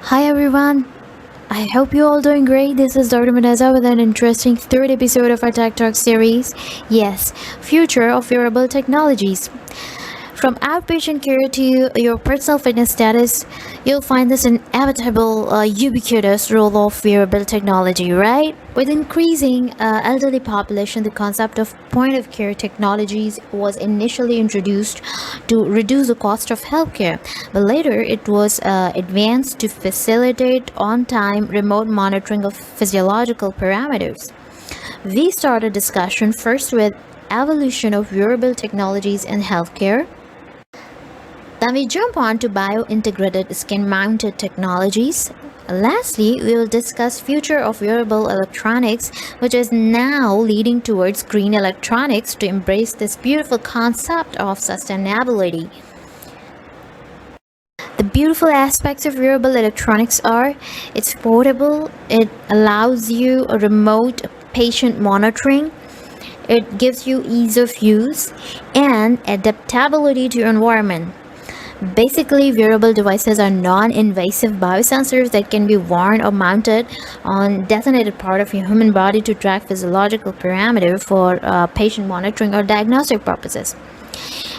Hi everyone, I hope you're all doing great. This is Dr. Maneza with an interesting third episode of our TechTalk series. Yes, future of wearable technologies. From outpatient care to your personal fitness status, you'll find this inevitable, ubiquitous role of wearable technology, right? With increasing elderly population, the concept of point-of-care technologies was initially introduced to reduce the cost of healthcare, but later it was advanced to facilitate on-time remote monitoring of physiological parameters. We start a discussion first with evolution of wearable technologies in healthcare. Then we jump on to bio-integrated skin-mounted technologies. Lastly, we will discuss future of wearable electronics, which is now leading towards green electronics to embrace this beautiful concept of sustainability. The beautiful aspects of wearable electronics are it's portable, it allows you a remote patient monitoring, it gives you ease of use, and adaptability to your environment. Basically, wearable devices are non-invasive biosensors that can be worn or mounted on designated part of your human body to track physiological parameter for patient monitoring or diagnostic purposes.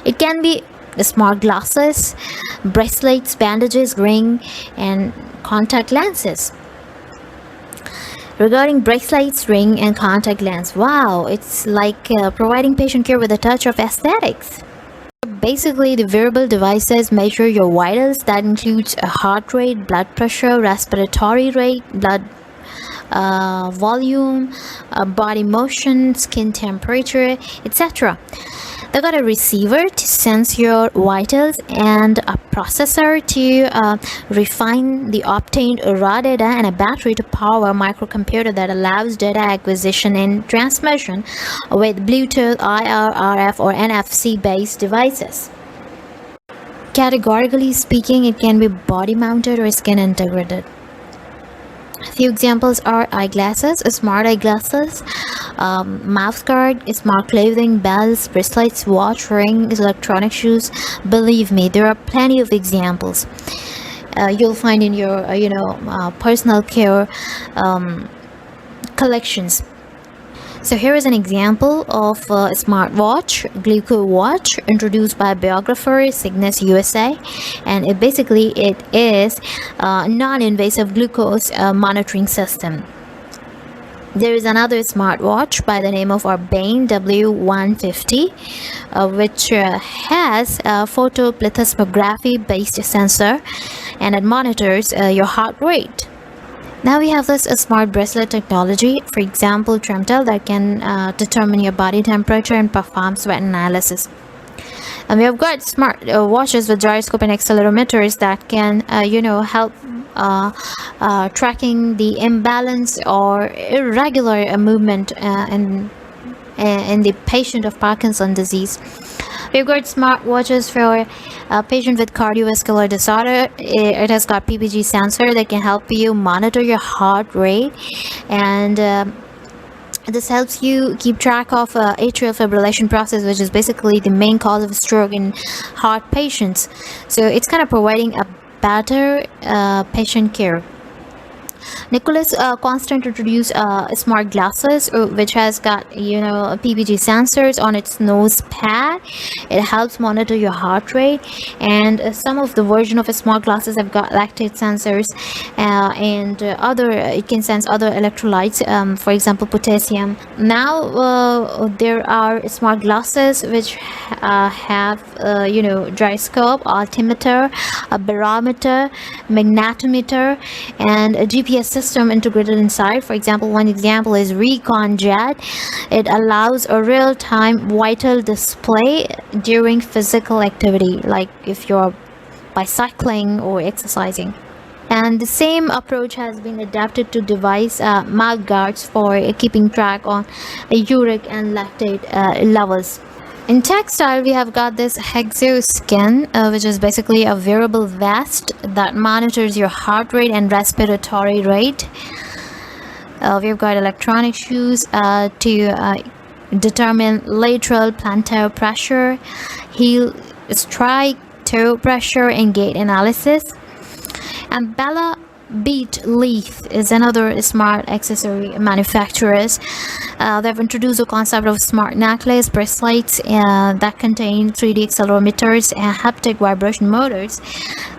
It can be the smart glasses, bracelets, bandages, ring, and contact lenses. Regarding bracelets, ring, and contact lens, wow, it's like providing patient care with a touch of aesthetics. Basically, the wearable devices measure your vitals. That includes a heart rate, blood pressure, respiratory rate, blood volume, body motion, skin temperature, etc. They got a receiver to sense your vitals and a processor to refine the obtained raw data, and a battery to power a microcomputer that allows data acquisition and transmission with Bluetooth, IR, RF, or NFC based devices. Categorically speaking, it can be body mounted or skin integrated. A few examples are eyeglasses, smart eyeglasses, mouth guard, smart clothing, belts, bracelets, watch, rings, electronic shoes. Believe me, there are plenty of examples you'll find in your personal care collections. So here is an example of a smartwatch, Gluco watch, introduced by biographer Cygnus USA, and it is a non-invasive glucose monitoring system. There is another smartwatch by the name of Urbane W150, which has a photoplethysmography based sensor, and it monitors your heart rate. Now we have this smart bracelet technology, for example Tremtel, that can determine your body temperature and perform sweat analysis. And we have got smart watches with gyroscope and accelerometers that can help tracking the imbalance or irregular movement in the patient of Parkinson's disease. We've got smart watches for a patient with cardiovascular disorder. It has got PPG sensor that can help you monitor your heart rate, and this helps you keep track of atrial fibrillation process, which is basically the main cause of stroke in heart patients. So it's kind of providing a better patient care. Nicholas Constant introduced smart glasses, which has got PPG sensors on its nose pad. It helps monitor your heart rate, and some of the version of smart glasses have got lactate sensors and other. It can sense other electrolytes, for example potassium. Now there are smart glasses which have gyroscope, altimeter, a barometer, magnetometer, and a GPS system integrated inside. For example, one example is Recon Jet. It allows a real-time vital display during physical activity, like if you're bicycling or exercising. And the same approach has been adapted to device mouth guards for keeping track on uric and lactate levels. In textile, we have got this Hexoskin, which is basically a wearable vest that monitors your heart rate and respiratory rate. We've got electronic shoes to determine lateral plantar pressure, heel strike, toe pressure, and gait analysis. And Bella Beat Leaf is another smart accessory manufacturers. They've introduced the concept of smart necklace bracelets that contain 3D accelerometers and haptic vibration motors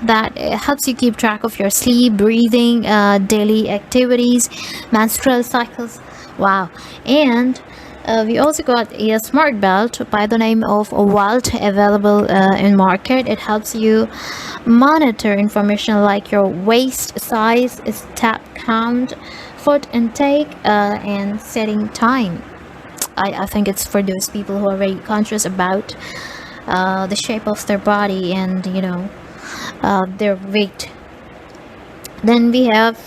that helps you keep track of your sleep, breathing, daily activities, menstrual cycles. Wow. And we also got a smart belt by the name of Vault available in market. It helps you monitor information like your waist size, step count, foot intake, and setting time. I think it's for those people who are very conscious about the shape of their body and their weight. Then we have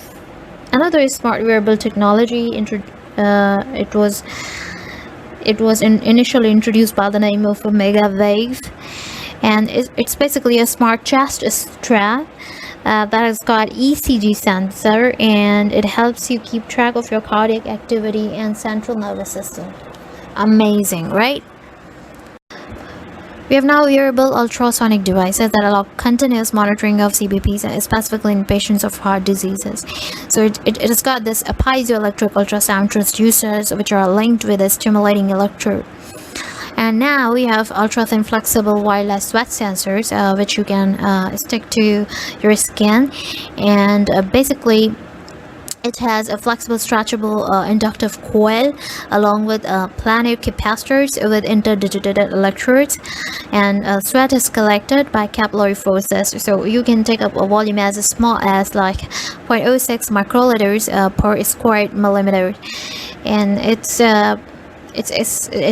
another smart wearable technology. It was initially introduced by the name of Omega Wave, and it's basically a smart chest strap that has got ECG sensor, and it helps you keep track of your cardiac activity and central nervous system. Amazing, right? We have now wearable ultrasonic devices that allow continuous monitoring of CBPs, specifically in patients of heart diseases. So it has got this piezoelectric ultrasound transducers, which are linked with a stimulating electrode. And now we have ultra thin flexible wireless sweat sensors, which you can stick to your skin, and basically it has a flexible, stretchable, inductive coil along with planar capacitors with interdigitated electrodes, and sweat is collected by capillary forces. So you can take up a volume as small as like 0.06 microliters per square millimeter, and it's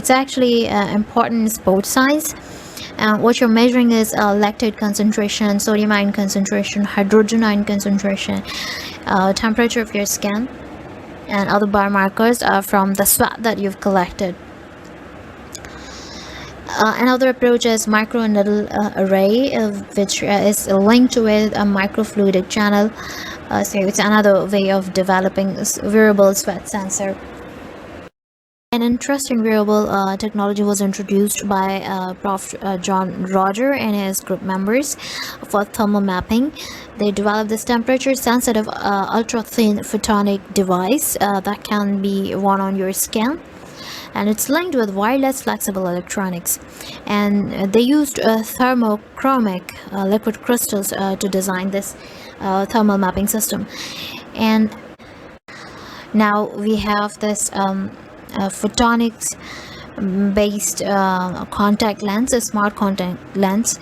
actually important in sports science. What you're measuring is lactate concentration, sodium ion concentration, hydrogen ion concentration, temperature of your skin, and other biomarkers from the sweat that you've collected. Another approach is microneedle array, which is linked with a microfluidic channel. So it's another way of developing wearable sweat sensor. An interesting wearable technology was introduced by Prof. John Roger and his group members for thermal mapping. They developed this temperature-sensitive ultra-thin photonic device that can be worn on your skin, and it's linked with wireless flexible electronics. And they used thermochromic liquid crystals to design this thermal mapping system. And now we have this photonics based contact lens, a smart contact lens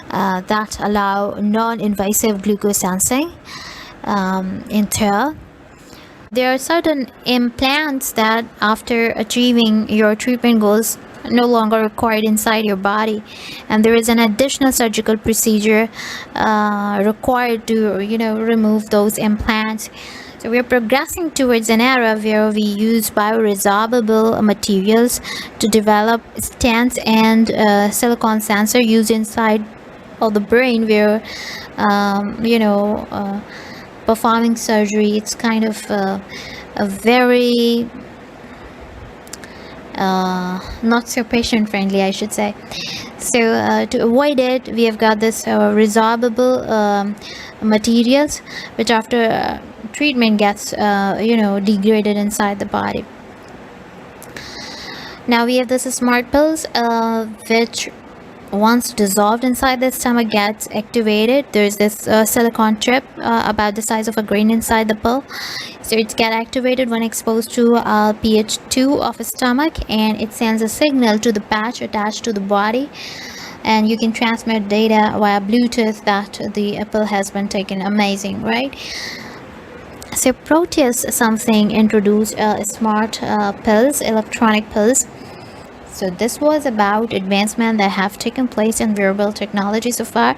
that allow non-invasive glucose sensing in TEA. There are certain implants that after achieving your treatment goals no longer required inside your body, and there is an additional surgical procedure required to remove those implants. So we are progressing towards an era where we use bioresorbable materials to develop stents and silicon sensor used inside of the brain, where performing surgery, it's kind of a very not so patient friendly, I should say. So to avoid it, we have got this resorbable materials, which after treatment gets degraded inside the body. Now we have this smart pills, which once dissolved inside the stomach gets activated. There's this silicon chip about the size of a grain inside the pill, so it gets activated when exposed to pH 2 of a stomach, and it sends a signal to the patch attached to the body, and you can transmit data via Bluetooth that the pill has been taken. Amazing, right? So Proteus something introduced smart pills, electronic pills. So this was about advancements that have taken place in wearable technology so far.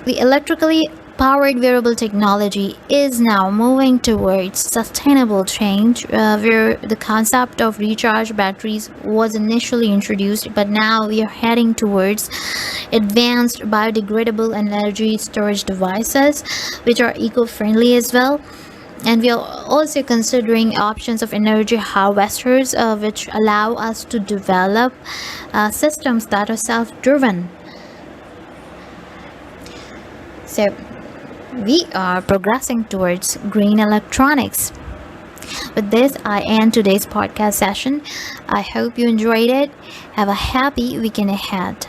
The electrically powered wearable technology is now moving towards sustainable change, where the concept of recharge batteries was initially introduced, but now we are heading towards advanced biodegradable energy storage devices, which are eco-friendly as well. And we are also considering options of energy harvesters, which allow us to develop systems that are self-driven. So we are progressing towards green electronics. With this, I end today's podcast session. I hope you enjoyed it. Have a happy weekend ahead.